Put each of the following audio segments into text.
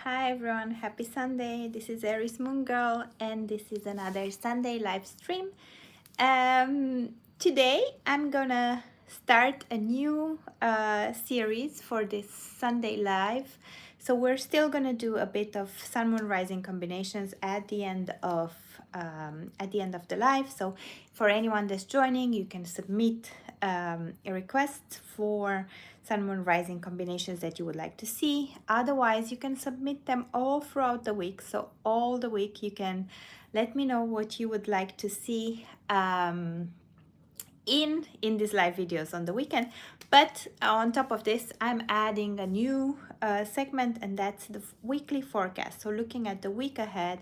Hi everyone, happy Sunday. This is Aries Moon Girl and this is another Sunday live stream. Today I'm gonna start a new series for this Sunday live. So we're still gonna do a bit of Sun Moon Rising combinations at the end of the live. So for anyone that's joining, you can submit a request for Sun Moon Rising combinations that you would like to see. Otherwise, you can submit them all throughout the week. So all the week you can let me know what you would like to see in these live videos on the weekend. But on top of this, I'm adding a new segment, and that's the weekly forecast. So looking at the week ahead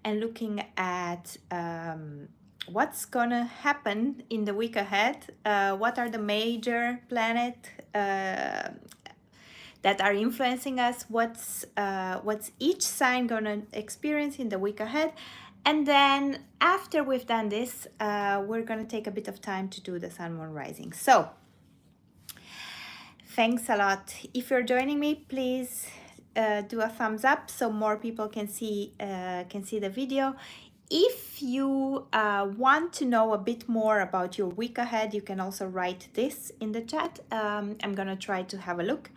and looking at what's gonna happen in the week ahead, what are the major planets that are influencing us, what's each sign gonna experience in the week ahead. And then after we've done this, we're gonna take a bit of time to do the Sun Moon Rising. So thanks a lot. If you're joining me, please do a thumbs up so more people can see the video. If you want to know a bit more about your week ahead, you can also write this in the chat. I'm gonna try to have a look.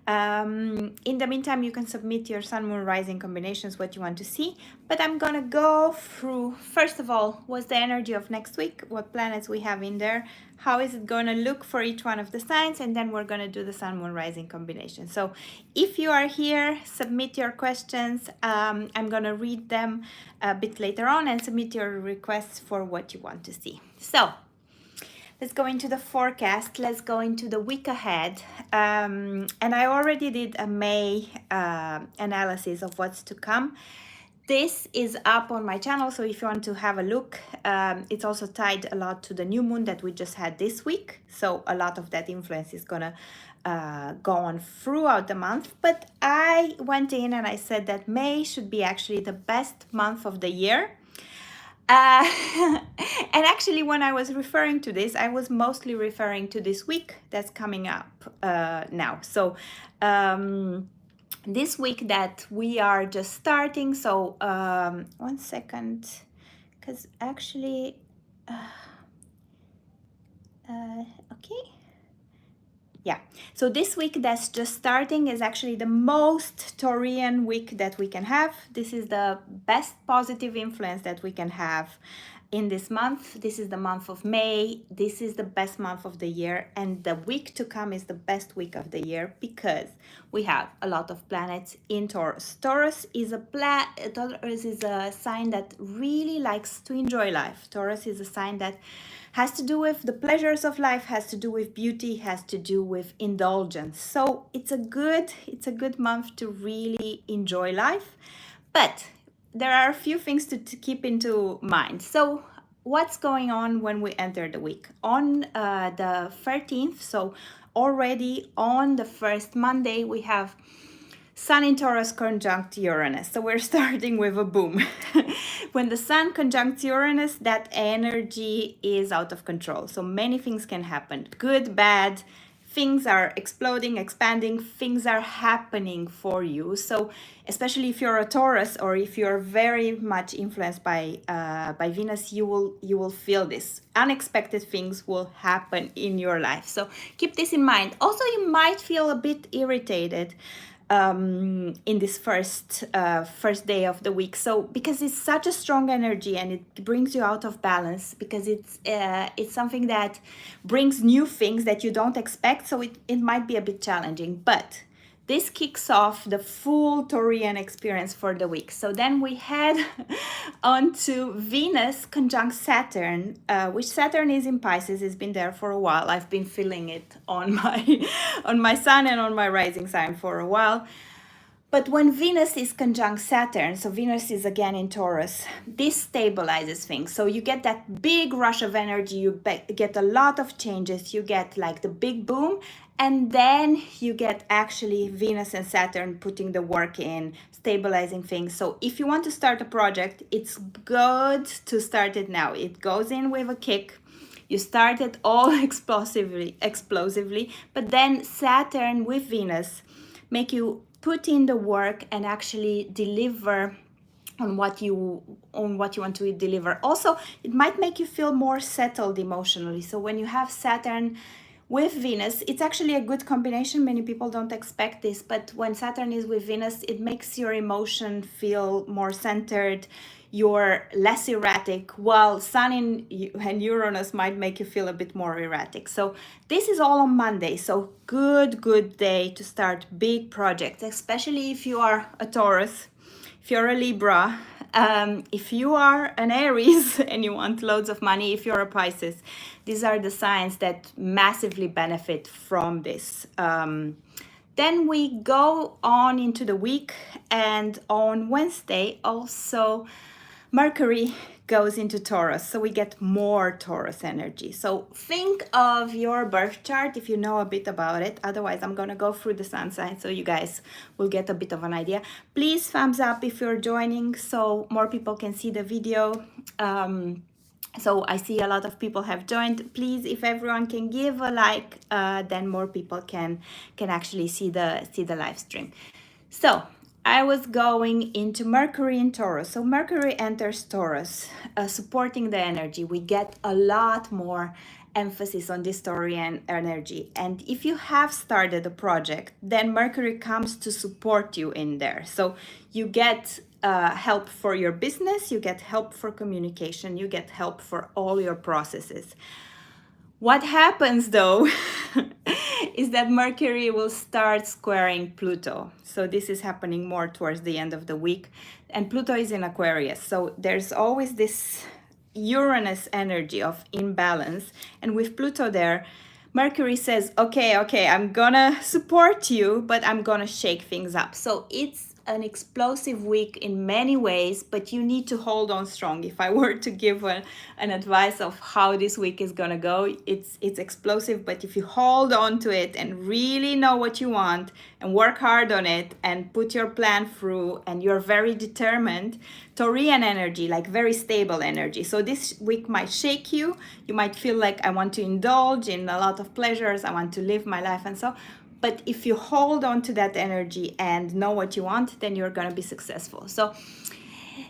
In the meantime, you can submit your Sun Moon Rising combinations, what you want to see, but I'm gonna go through, first of all, what's the energy of next week, what planets we have in there, how is it gonna look for each one of the signs, and then we're gonna do the Sun Moon Rising combination. So if you are here, submit your questions. I'm gonna read them a bit later on and submit your requests for what you want to see. So let's go into the forecast. Let's go into the week ahead. And I already did a May analysis of what's to come. This is up on my channel, so if you want to have a look, it's also tied a lot to the new moon that we just had this week. So a lot of that influence is gonna go on throughout the month. But I went in and I said that May should be actually the best month of the year. And actually, when I was referring to this, I was mostly referring to this week that's coming up now. So this week that we are just starting. So 1 second, because actually, okay. Yeah, so this week that's just starting is actually the most Taurian week that we can have. This is the best positive influence that we can have in this month. This is the month of May. This is the best month of the year, and the week to come is the best week of the year because we have a lot of planets in Taurus. Taurus is a sign that really likes to enjoy life. Taurus is a sign that has to do with the pleasures of life, has to do with beauty, has to do with indulgence. So it's a good month to really enjoy life. But there are a few things to keep into mind. So what's going on when we enter the week? On the 13th, so already on the first Monday, we have Sun in Taurus conjunct Uranus. So we're starting with a boom. When the Sun conjuncts Uranus, that energy is out of control. So many things can happen. Good, bad, things are exploding, expanding, things are happening for you. So especially if you're a Taurus or if you're very much influenced by Venus, you will feel this. Unexpected things will happen in your life. So keep this in mind. Also, you might feel a bit irritated in this first day of the week. So because it's such a strong energy and it brings you out of balance, because it's something that brings new things that you don't expect. So it might be a bit challenging, but this kicks off the full Taurian experience for the week. So then we head on to Venus conjunct Saturn, which Saturn is in Pisces. It's been there for a while. I've been feeling it on my sun and on my rising sign for a while. But when Venus is conjunct Saturn, so Venus is again in Taurus, this stabilizes things. So you get that big rush of energy, you get a lot of changes, you get like the big boom, and then you get actually Venus and Saturn putting the work in, stabilizing things. So if you want to start a project, it's good to start it now. It goes in with a kick. You start it all explosively, but then Saturn with Venus make you put in the work and actually deliver on what you want to deliver. Also, it might make you feel more settled emotionally. So when you have Saturn with Venus, it's actually a good combination. Many people don't expect this, but when Saturn is with Venus, it makes your emotion feel more centered. You're less erratic, while Sun and Uranus might make you feel a bit more erratic. So this is all on Monday. So good day to start big projects, especially if you are a Taurus, if you're a Libra, if you are an Aries and you want loads of money, if you're a Pisces. These are the signs that massively benefit from this. Then we go on into the week, and on Wednesday also Mercury goes into Taurus, so we get more Taurus energy. So think of your birth chart if you know a bit about it. Otherwise, I'm going to go through the sun sign so you guys will get a bit of an idea. Please thumbs up if you're joining so more people can see the video. So I see a lot of people have joined. Please, if everyone can give a like, then more people can actually see the live stream. So I was going into Mercury in Taurus. So Mercury enters Taurus, supporting the energy. We get a lot more emphasis on this Taurian energy. And if you have started a project, then Mercury comes to support you in there. So you get help for your business, you get help for communication, you get help for all your processes. What happens though is that Mercury will start squaring Pluto. So this is happening more towards the end of the week. And Pluto is in Aquarius. So there's always this Uranus energy of imbalance. And with Pluto there, Mercury says, okay, I'm gonna support you, but I'm gonna shake things up. So it's an explosive week in many ways, but you need to hold on strong. If I were to give an advice of how this week is gonna go, it's explosive, but if you hold on to it and really know what you want and work hard on it and put your plan through, and you're very determined, Taurian energy, like very stable energy. So this week might shake you. You might feel like I want to indulge in a lot of pleasures, I want to live my life and so. But if you hold on to that energy and know what you want, then you're going to be successful. So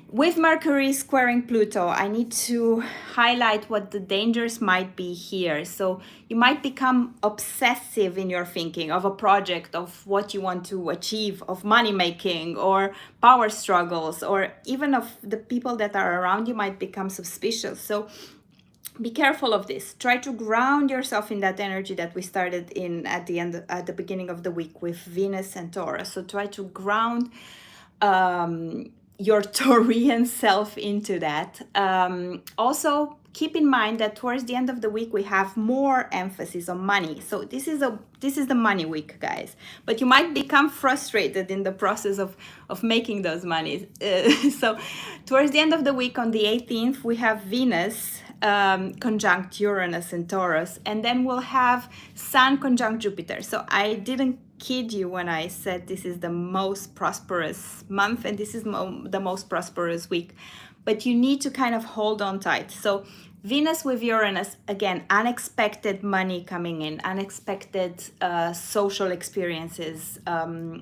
with Mercury squaring Pluto, I need to highlight what the dangers might be here. So you might become obsessive in your thinking of a project, of what you want to achieve, of money making or power struggles, or even of the people that are around you might become suspicious. So be careful of this. Try to ground yourself in that energy that we started in at the beginning of the week with Venus and Taurus. So try to ground your Taurian self into that. Also, keep in mind that towards the end of the week we have more emphasis on money. So this is the money week, guys. But you might become frustrated in the process of making those monies. So towards the end of the week, on the 18th, we have Venus conjunct Uranus and Taurus, and then we'll have Sun conjunct Jupiter. So I didn't kid you when I said this is the most prosperous month and this is the most prosperous week, but you need to kind of hold on tight. So Venus with Uranus, again, unexpected money coming in, unexpected social experiences.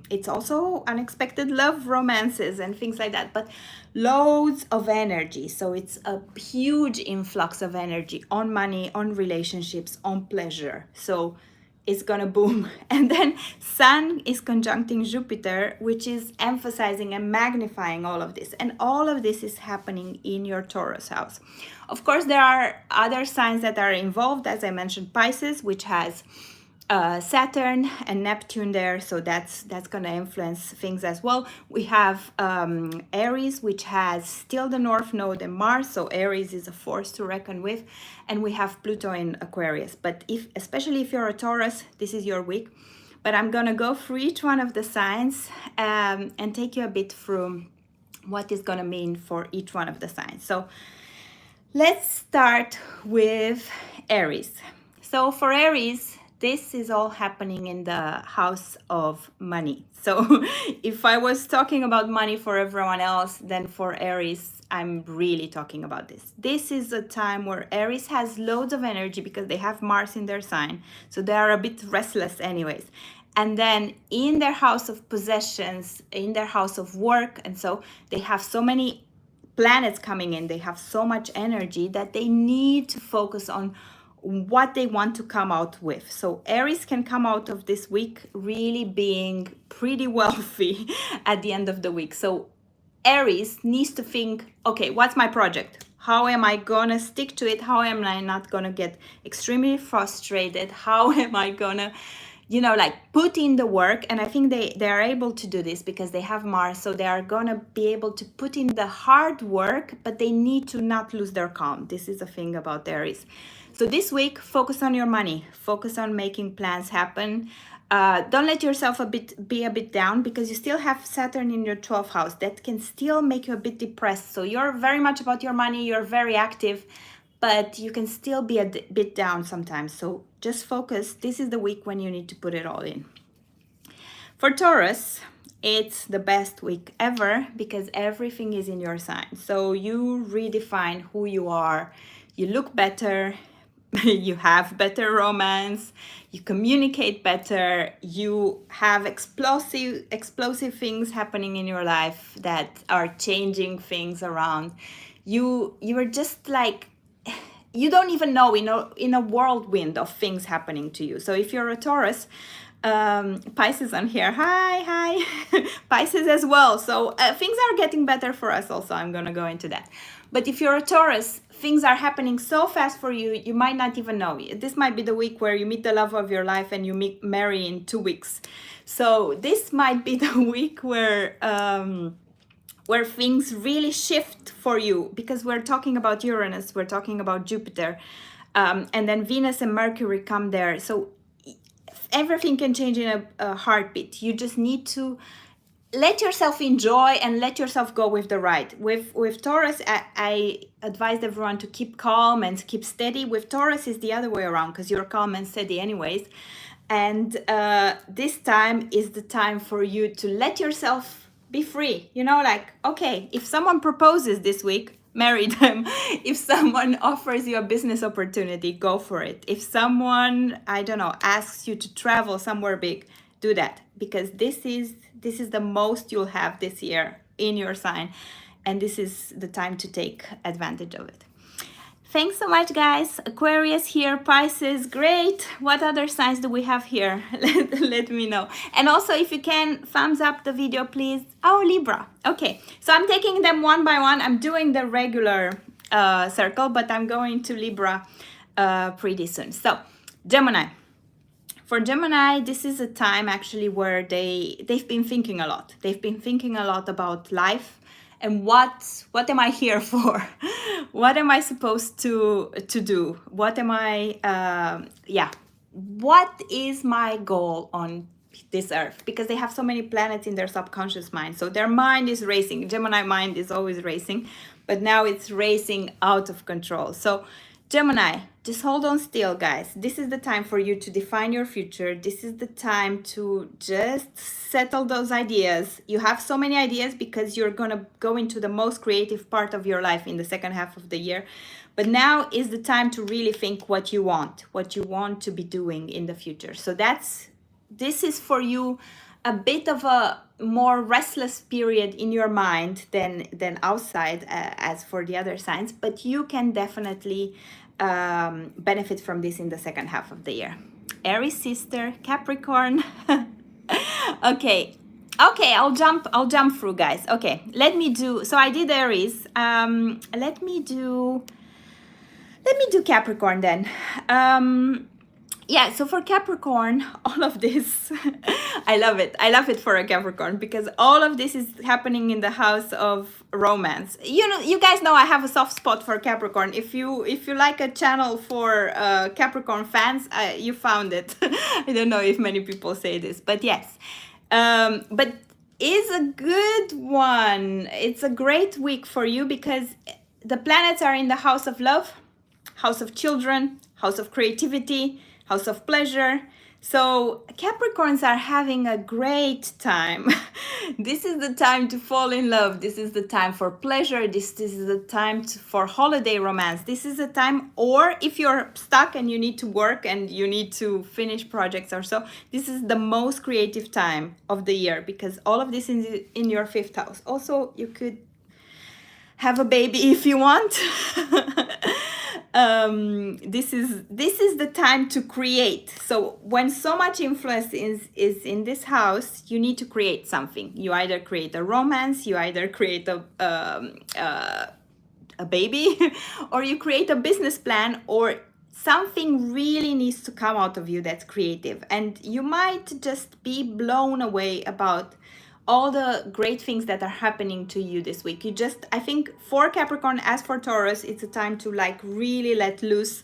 It's also unexpected love romances and things like that, but loads of energy. So it's a huge influx of energy on money, on relationships, on pleasure. So it's gonna boom. And then Sun is conjuncting Jupiter, which is emphasizing and magnifying all of this. And all of this is happening in your Taurus house. Of course, there are other signs that are involved. As I mentioned, Pisces, which has Saturn and Neptune there, so that's going to influence things as well. We have Aries, which has still the North Node and Mars, so Aries is a force to reckon with, and we have Pluto in Aquarius. But especially if you're a Taurus, this is your week. But I'm going to go through each one of the signs and take you a bit through what it's going to mean for each one of the signs. So let's start with Aries. So for Aries, this is all happening in the house of money. So if I was talking about money for everyone else, then for Aries, I'm really talking about this. This is a time where Aries has loads of energy because they have Mars in their sign. So they are a bit restless anyways. and then in their house of possessions, in their house of work, and so they have so many planets coming in, they have so much energy that they need to focus on what they want to come out with. So Aries can come out of this week really being pretty wealthy at the end of the week. So Aries needs to think, okay, what's my project? How am I gonna stick to it? How am I not gonna get extremely frustrated? How am I gonna, like put in the work? And I think they are able to do this because they have Mars. So they are gonna be able to put in the hard work, but they need to not lose their calm. This is the thing about Aries. So this week, focus on your money, focus on making plans happen. Don't let yourself be a bit down, because you still have Saturn in your 12th house. That can still make you a bit depressed. So you're very much about your money, you're very active, but you can still be a bit down sometimes. So just focus. This is the week when you need to put it all in. For Taurus, it's the best week ever because everything is in your sign. So you redefine who you are, you look better, you have better romance, you communicate better, you have explosive things happening in your life that are changing things around. You are just like, you don't even know, in a whirlwind of things happening to you. So if you're a Taurus, Pisces on here, hi Pisces as well. So things are getting better for us also. I'm gonna go into that. But if you're a Taurus, things are happening so fast for you, you might not even know. This might be the week where you meet the love of your life and you marry in 2 weeks. So this might be the week where things really shift for you, because we're talking about Uranus, we're talking about Jupiter, and then Venus and Mercury come there. So everything can change in a heartbeat. You just need to let yourself enjoy and let yourself go with the ride. With Taurus, I advise everyone to keep calm and keep steady. With Taurus, is the other way around, because you're calm and steady anyways. And this time is the time for you to let yourself be free. Like, okay, if someone proposes this week, marry them. If someone offers you a business opportunity, go for it. If someone, I don't know, asks you to travel somewhere big, do that, because this is the most you'll have this year in your sign, and this is the time to take advantage of it. Thanks so much, guys. Aquarius here, Pisces, great. What other signs do we have here? Let me know. And also, if you can, thumbs up the video, please. Oh, Libra. Okay, so I'm taking them one by one. I'm doing the regular circle, but I'm going to Libra pretty soon. So, Gemini. For Gemini, this is a time actually where they've been thinking a lot. They've been thinking a lot about life and what am I here for? What am I supposed to do? What am I, what is my goal on this earth? Because they have so many planets in their subconscious mind. So their mind is racing. Gemini mind is always racing, but now it's racing out of control. So Gemini, just hold on still, guys. This is the time for you to define your future. This is the time to just settle those ideas. You have so many ideas because you're going to go into the most creative part of your life in the second half of the year. But now is the time to really think what you want to be doing in the future. So this is for you a bit of a more restless period in your mind than outside, as for the other signs, but you can definitely benefit from this in the second half of the year. Aries sister, Capricorn. Okay, I'll jump through, guys. Okay, let me do, so I did Aries. Let me do Capricorn then. Yeah, so for Capricorn, all of this, I love it. I love it for a Capricorn, because all of this is happening in the house of romance. You guys know I have a soft spot for Capricorn. If you like a channel for Capricorn fans, you found it. I don't know if many people say this, but yes. But it's a good one. It's a great week for you because the planets are in the house of love, house of children, house of creativity, house of pleasure. So Capricorns are having a great time. This is the time to fall in love. This is the time for pleasure. This is the time for holiday romance. This is the time, or if you're stuck and you need to work and you need to finish projects or so, this is the most creative time of the year, because all of this is in your 5th house. Also, you could have a baby if you want. This is the time to create. So when so much influence is in this house, you need to create something. You either create a romance, you either create a baby, or you create a business plan, or something really needs to come out of you that's creative. And you might just be blown away about all the great things that are happening to you this week. I think for Capricorn, as for Taurus, it's a time to like really let loose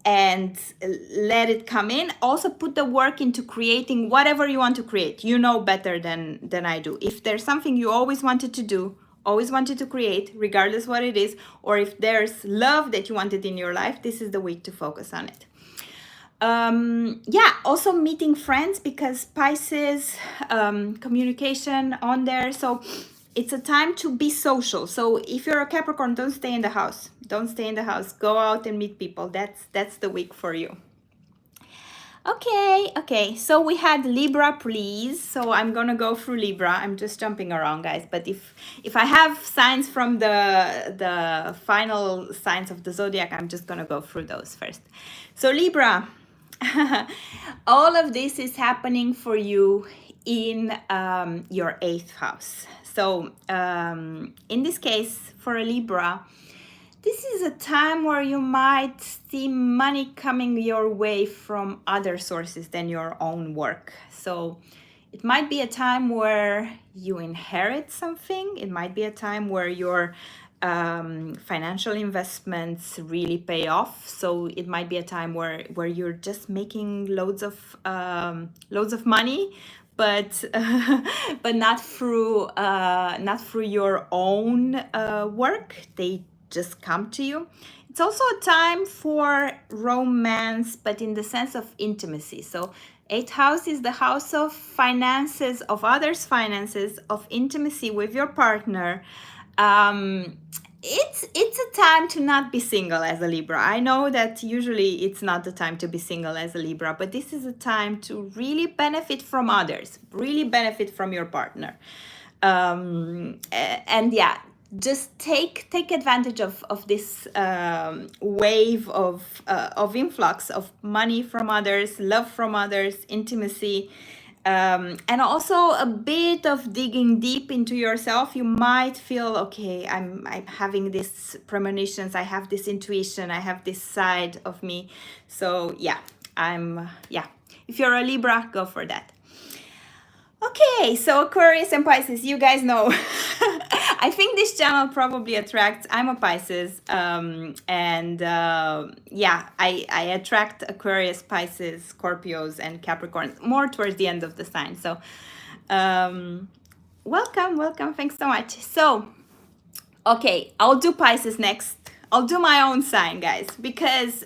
and let it come in. Also put the work into creating whatever you want to create. You know better than I do. If there's something you always wanted to do, always wanted to create, regardless what it is, or if there's love that you wanted in your life, this is the week to focus on it. Yeah, also meeting friends, because Pisces, communication on there. So it's a time to be social. So if you're a Capricorn, don't stay in the house. Don't stay in the house. Go out and meet people. That's the week for you. Okay. So we had Libra, please. So I'm gonna go through Libra. I'm just jumping around, guys. But if I have signs from the final signs of the zodiac, I'm just gonna go through those first. So Libra. All of this is happening for you in your 8th house. So in this case, for a Libra, this is a time where you might see money coming your way from other sources than your own work. So it might be a time where you inherit something. It might be a time where your financial investments really pay off. So it might be a time where you're just making loads of money, but but not through your own work. They just come to you. It's also a time for romance, but in the sense of intimacy. So 8th house is the house of finances, of others' finances, of intimacy with your partner. It's a time to not be single as a Libra. I know that usually it's not the time to be single as a Libra, but this is a time to really benefit from others, really benefit from your partner. And yeah, just take advantage of this wave of influx of money from others, love from others, intimacy. And also a bit of digging deep into yourself. You might feel, okay, I'm having these premonitions, I have this intuition, I have this side of me. So yeah, if you're a Libra, go for that. Okay, so Aquarius and Pisces, you guys know. I think this channel probably attracts, I'm a Pisces, yeah, I attract Aquarius, Pisces, Scorpios, and Capricorns more towards the end of the sign. So welcome, thanks so much. So, okay, I'll do Pisces next. I'll do my own sign, guys, because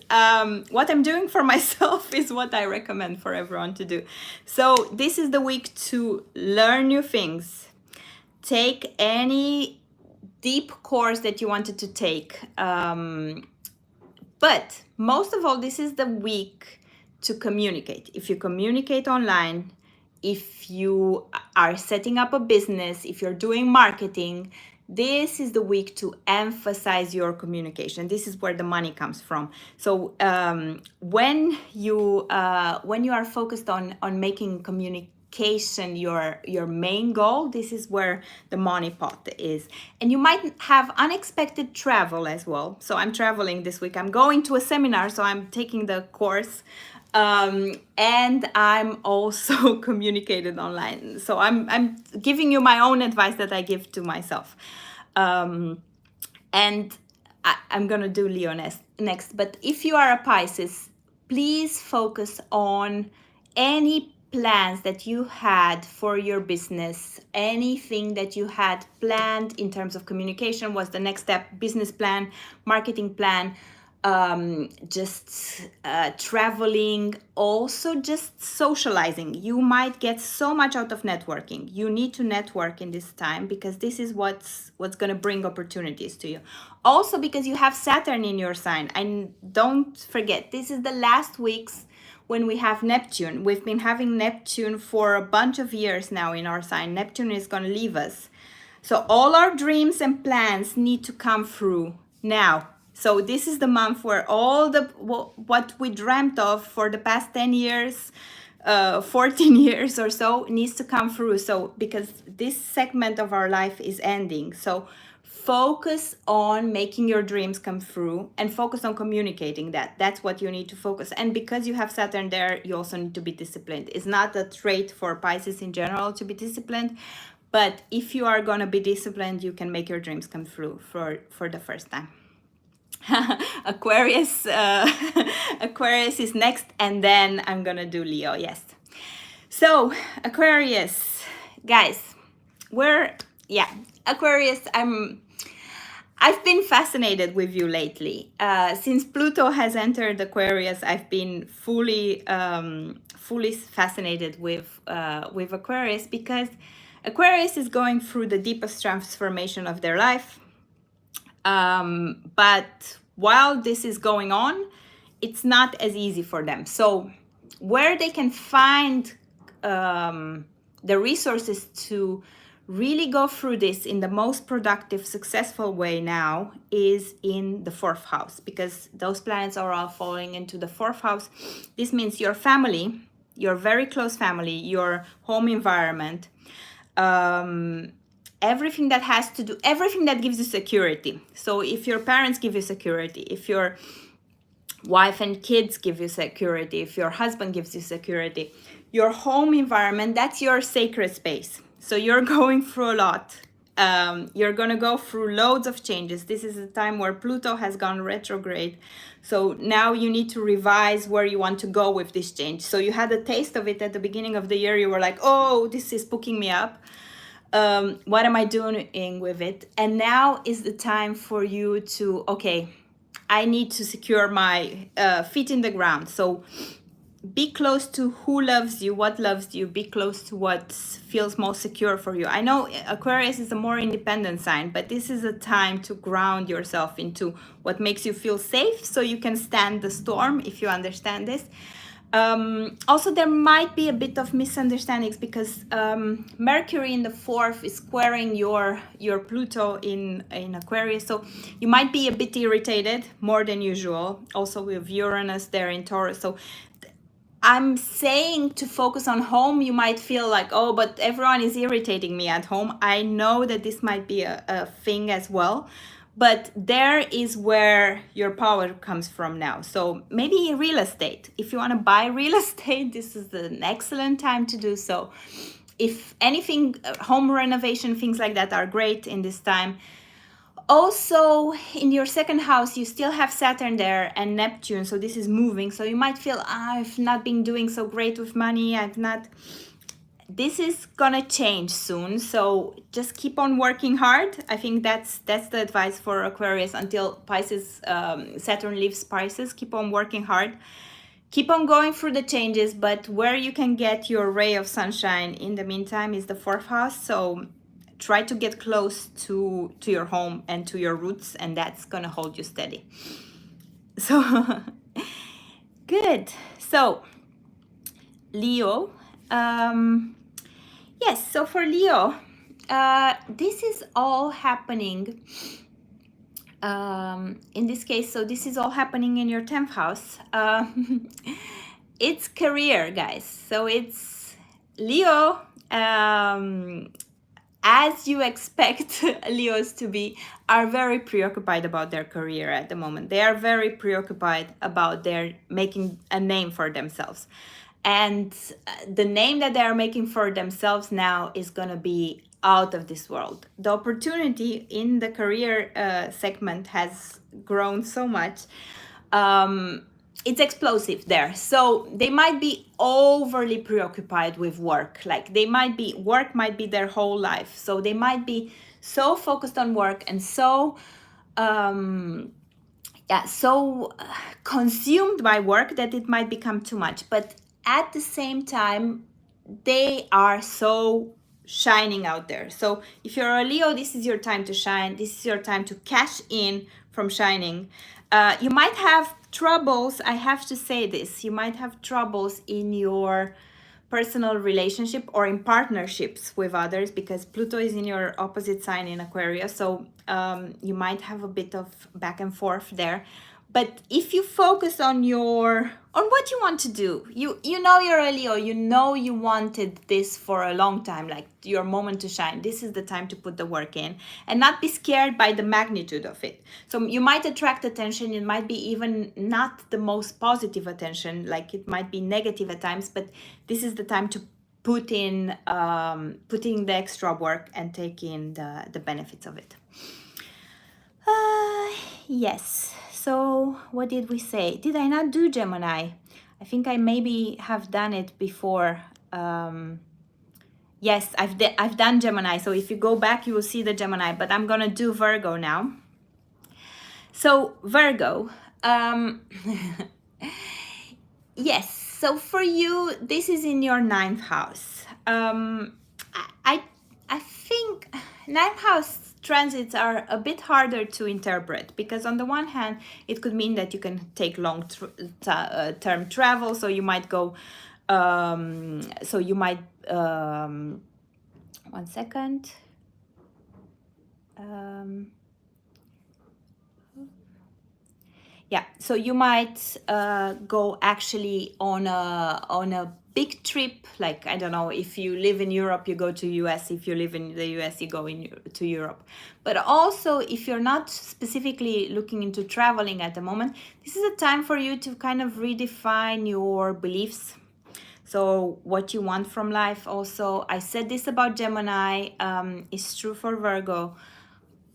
what I'm doing for myself is what I recommend for everyone to do. So this is the week to learn new things. Take any deep course that you wanted to take. But most of all, this is the week to communicate. If you communicate online, if you are setting up a business, if you're doing marketing, this is the week to emphasize your communication. This is where the money comes from. So when you are focused on making communication your main goal, this is where the money pot is. And you might have unexpected travel as well. So I'm traveling this week. I'm going to a seminar, so I'm taking the course. And I'm also communicated online. So I'm giving you my own advice that I give to myself. And I'm gonna do Leo next. But if you are a Pisces, please focus on any plans that you had for your business, anything that you had planned in terms of communication was the next step, business plan, marketing plan. just traveling, also just socializing. You might get so much out of networking. You need to network in this time because this is what's going to bring opportunities to you. Also because you have Saturn in your sign. And don't forget, this is the last weeks when we have Neptune. We've been having Neptune for a bunch of years now in our sign. Neptune is going to leave us. So all our dreams and plans need to come through now. So this is the month where all the what we dreamt of for the past 10 years, 14 years or so needs to come through. So because this segment of our life is ending. So focus on making your dreams come through and focus on communicating that. That's what you need to focus. And because you have Saturn there, you also need to be disciplined. It's not a trait for Pisces in general to be disciplined. But if you are going to be disciplined, you can make your dreams come through for the first time. Aquarius, Aquarius is next, and then I'm going to do Leo. Yes. So Aquarius, guys, Aquarius, I've been fascinated with you lately. Since Pluto has entered Aquarius, I've been fully fascinated with Aquarius because Aquarius is going through the deepest transformation of their life. But while this is going on, it's not as easy for them. So where they can find the resources to really go through this in the most productive, successful way now is in the 4th house, because those planets are all falling into the 4th house. This means your family, your very close family, your home environment, everything that has to do, everything that gives you security. So if your parents give you security, if your wife and kids give you security, if your husband gives you security, your home environment, that's your sacred space. So you're going through a lot. You're going to go through loads of changes. This is a time where Pluto has gone retrograde. So now you need to revise where you want to go with this change. So you had a taste of it at the beginning of the year. You were like, oh, this is spooking me up. What am I doing with it? And now is the time for you to, okay, I need to secure my feet in the ground. So be close to who loves you, what loves you, be close to what feels most secure for you. I know Aquarius is a more independent sign, but this is a time to ground yourself into what makes you feel safe so you can stand the storm, if you understand this. Also, there might be a bit of misunderstandings because Mercury in the 4th is squaring your Pluto in Aquarius. So you might be a bit irritated more than usual. Also with Uranus there in Taurus. So I'm saying to focus on home. You might feel like, oh, but everyone is irritating me at home. I know that this might be a thing as well. But there is where your power comes from now. So maybe real estate. If you want to buy real estate, this is an excellent time to do so. If anything, home renovation, things like that are great in this time. Also, in your 2nd house, you still have Saturn there and Neptune. So this is moving. So you might feel, I've not been doing so great with money. This is gonna change soon, so just keep on working hard. I think that's the advice for Aquarius until Pisces, Saturn leaves Pisces. Keep on working hard, keep on going through the changes, but where you can get your ray of sunshine in the meantime is the 4th house. So try to get close to your home and to your roots, and that's gonna hold you steady. So good. So Leo, yes, so for Leo, this is all happening in this case. So this is all happening in your 10th house. It's career, guys. So it's Leo, as you expect Leos to be, are very preoccupied about their career at the moment. They are very preoccupied about their making a name for themselves. And the name that they are making for themselves now is going to be out of this world. The opportunity in the career segment has grown so much. It's explosive there. So they might be overly preoccupied with work. Like work might be their whole life. So they might be so focused on work and so yeah, so consumed by work that it might become too much. But at the same time, they are so shining out there. So if you're a Leo, this is your time to shine. This is your time to cash in from shining. You might have troubles. I have to say this. You might have troubles in your personal relationship or in partnerships with others, because Pluto is in your opposite sign in Aquarius. So you might have a bit of back and forth there. But if you focus on what you want to do, you know you're a Leo, you know you wanted this for a long time, like your moment to shine. This is the time to put the work in and not be scared by the magnitude of it. So you might attract attention. It might be even not the most positive attention, like it might be negative at times, but this is the time to put in the extra work and take in the benefits of it. Yes. So what did we say? Did I not do Gemini? I think I maybe have done it before. Yes, I've done Gemini. So if you go back, you will see the Gemini. But I'm gonna do Virgo now. So Virgo, yes. So for you, this is in your 9th house. I think 9th house transits are a bit harder to interpret, because on the one hand, it could mean that you can take long-term travel. So you might go, one second. Yeah, so you might go actually on a big trip, like, I don't know, if you live in Europe, you go to US. If you live in the US, you go to Europe. But also, if you're not specifically looking into traveling at the moment, this is a time for you to kind of redefine your beliefs. So what you want from life. Also, I said this about Gemini, is true for Virgo.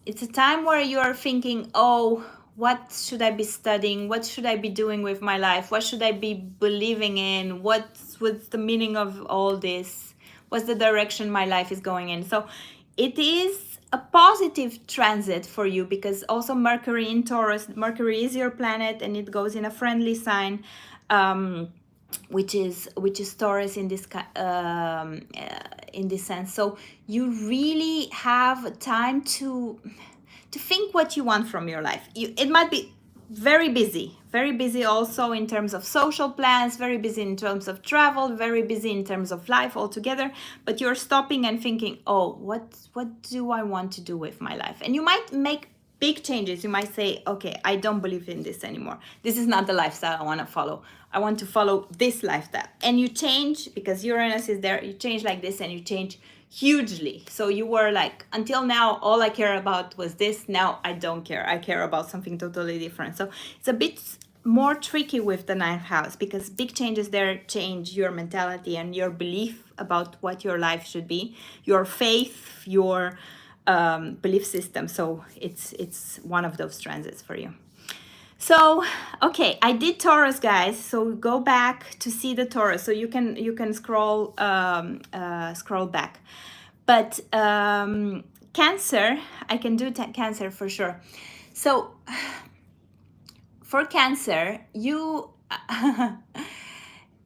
It's a time where you're thinking, oh, what should I be studying? What should I be doing with my life? What should I be believing in? What's the meaning of all this? What's the direction my life is going in? So it is a positive transit for you, because also Mercury in Taurus, Mercury is your planet, and it goes in a friendly sign, which is Taurus in this sense. So you really have time to think what you want from your life. It might be very busy also in terms of social plans, very busy in terms of travel, very busy in terms of life altogether, but you're stopping and thinking, oh, what do I want to do with my life? And you might make big changes. You might say, okay, I don't believe in this anymore. This is not the lifestyle I want to follow. I want to follow this lifestyle. And you change, because Uranus is there, you change like this, and you change hugely. So you were like, until now, all I care about was this. Now I don't care. I care about something totally different. So it's a bit more tricky with the 9th house, because big changes there change your mentality and your belief about what your life should be, your faith, your belief system. So it's one of those transits for you. So, okay, I did Taurus, guys. So go back to see the Taurus. So you can scroll back. But Cancer, I can do Cancer for sure. So for Cancer, you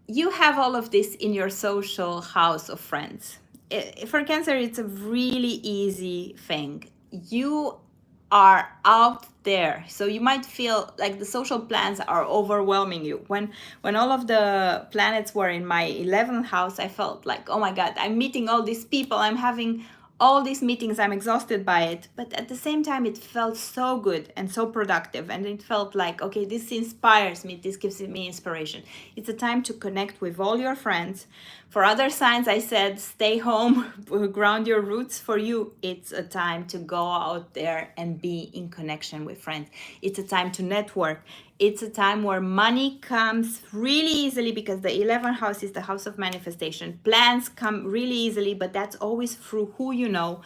you have all of this in your social house of friends. For Cancer, it's a really easy thing. You are out there, so you might feel like the social plans are overwhelming you. When all of the planets were in my 11th house, I felt like, oh my god, I'm meeting all these people, I'm having all these meetings, I'm exhausted by it. But at the same time, it felt so good and so productive, and it felt like, okay, this inspires me, this gives me inspiration. It's a time to connect with all your friends. For other signs, I said stay home, ground your roots. For you, it's a time to go out there and be in connection with friends. It's a time to network. It's a time where money comes really easily, because the 11th house is the house of manifestation. Plans come really easily, but that's always through who you know,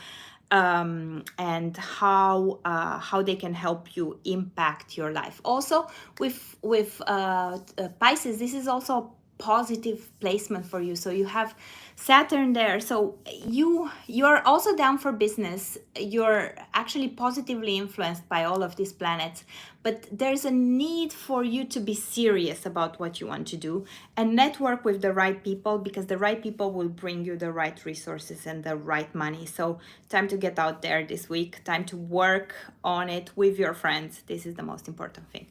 and how they can help you impact your life. Also, with Pisces, this is also positive placement for you. So you have Saturn there, so you're also down for business. You're actually positively influenced by all of these planets, but there's a need for you to be serious about what you want to do and network with the right people, because the right people will bring you the right resources and the right money. So time to get out there this week, time to work on it with your friends. This is the most important thing.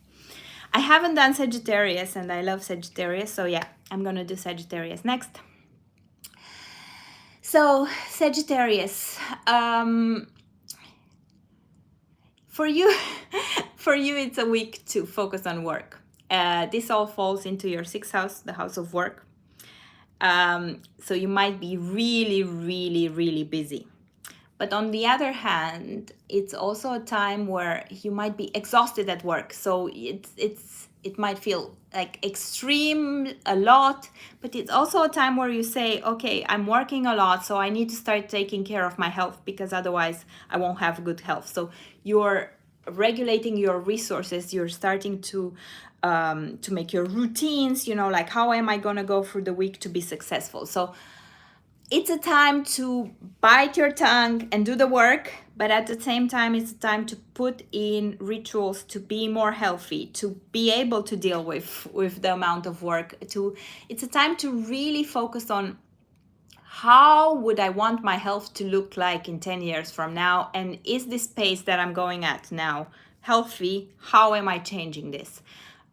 I haven't done Sagittarius, and I love Sagittarius, so yeah, I'm gonna do Sagittarius next. So Sagittarius, for you, for you, it's a week to focus on work. This all falls into your 6th house, the house of work. So you might be really, really, really busy. But on the other hand, it's also a time where you might be exhausted at work. So it might feel like extreme a lot, but it's also a time where you say, okay, I'm working a lot, so I need to start taking care of my health, because otherwise I won't have good health. So you're regulating your resources. You're starting to make your routines, like how am I gonna go through the week to be successful? So it's a time to bite your tongue and do the work, but at the same time, it's a time to put in rituals to be more healthy, to be able to deal with the amount of work. It's a time to really focus on how would I want my health to look like in 10 years from now? And is this pace that I'm going at now healthy? How am I changing this?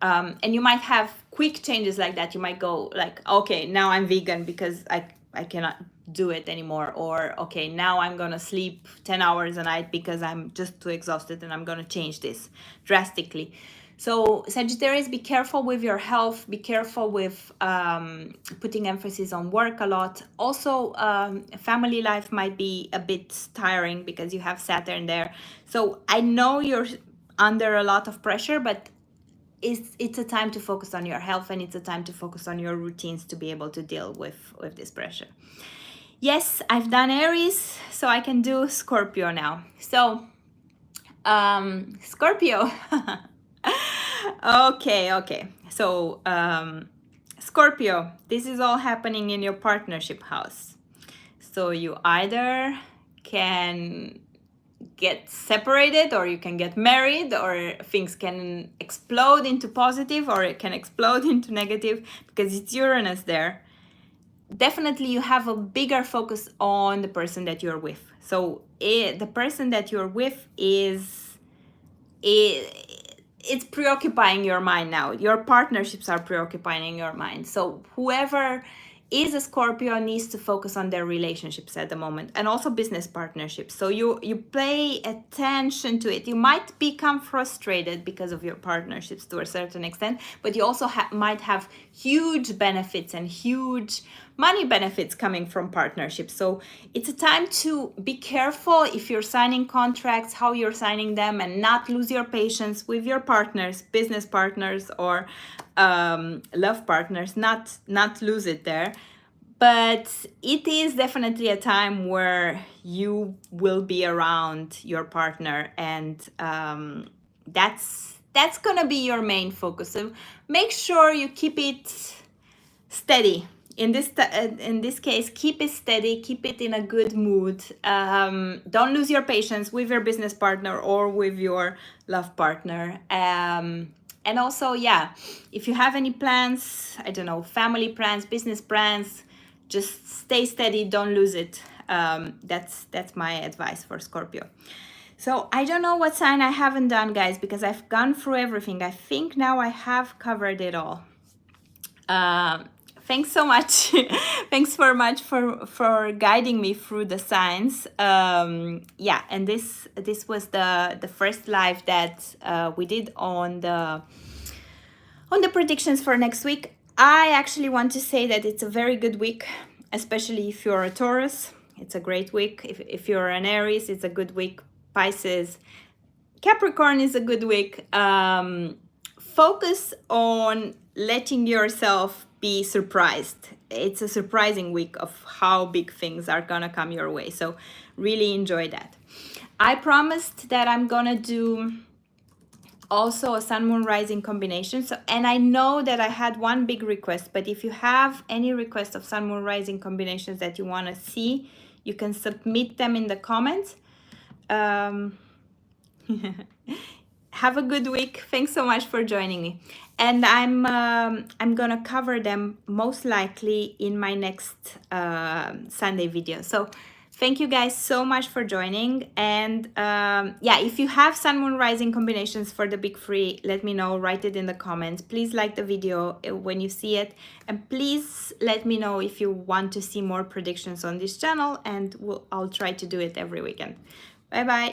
And you might have quick changes like that. You might go like, okay, now I'm vegan because I cannot do it anymore. Or, okay, now I'm going to sleep 10 hours a night because I'm just too exhausted, and I'm going to change this drastically. So Sagittarius, be careful with your health. Be careful with putting emphasis on work a lot. Also, family life might be a bit tiring because you have Saturn there. So I know you're under a lot of pressure, but it's a time to focus on your health, and it's a time to focus on your routines to be able to deal with this pressure. Yes, I've done Aries, so I can do Scorpio now. So Scorpio. Okay. So Scorpio, this is all happening in your partnership house. So you either can get separated, or you can get married, or things can explode into positive, or it can explode into negative, because it's Uranus there. Definitely you have a bigger focus on the person that you're with. So the person that you're with it's preoccupying your mind now. Your partnerships are preoccupying your mind. So whoever is a Scorpio needs to focus on their relationships at the moment, and also business partnerships. So you pay attention to it. You might become frustrated because of your partnerships to a certain extent, but you also might have huge benefits and huge money benefits coming from partnerships. So it's a time to be careful if you're signing contracts, how you're signing them, and not lose your patience with your partners, business partners, or love partners, not lose it there. But it is definitely a time where you will be around your partner, and that's gonna be your main focus. So make sure you keep it steady. In this case, keep it steady, keep it in a good mood. Don't lose your patience with your business partner or with your love partner. And also, yeah, if you have any plans, I don't know, family plans, business plans, just stay steady, don't lose it. That's my advice for Scorpio. So I don't know what sign I haven't done, guys, because I've gone through everything. I think now I have covered it all. Thanks so much. Thanks very much for guiding me through the signs. Yeah, and this was the first live that we did on the predictions for next week. I actually want to say that it's a very good week, especially if you're a Taurus. It's a great week. If you're an Aries, it's a good week. Pisces, Capricorn is a good week. Focus on letting yourself be surprised. It's a surprising week of how big things are gonna come your way. So really enjoy that. I promised that I'm gonna do also a sun moon rising combination. So, and I know that I had one big request, but if you have any request of sun moon rising combinations that you want to see, you can submit them in the comments. Have a good week. Thanks so much for joining me, and I'm gonna cover them most likely in my next Sunday video. So thank you guys so much for joining, and yeah, if you have sun moon rising combinations for the big three, let me know. Write it in the comments. Please like the video when you see it, and please let me know if you want to see more predictions on this channel, and I'll try to do it every weekend. Bye bye.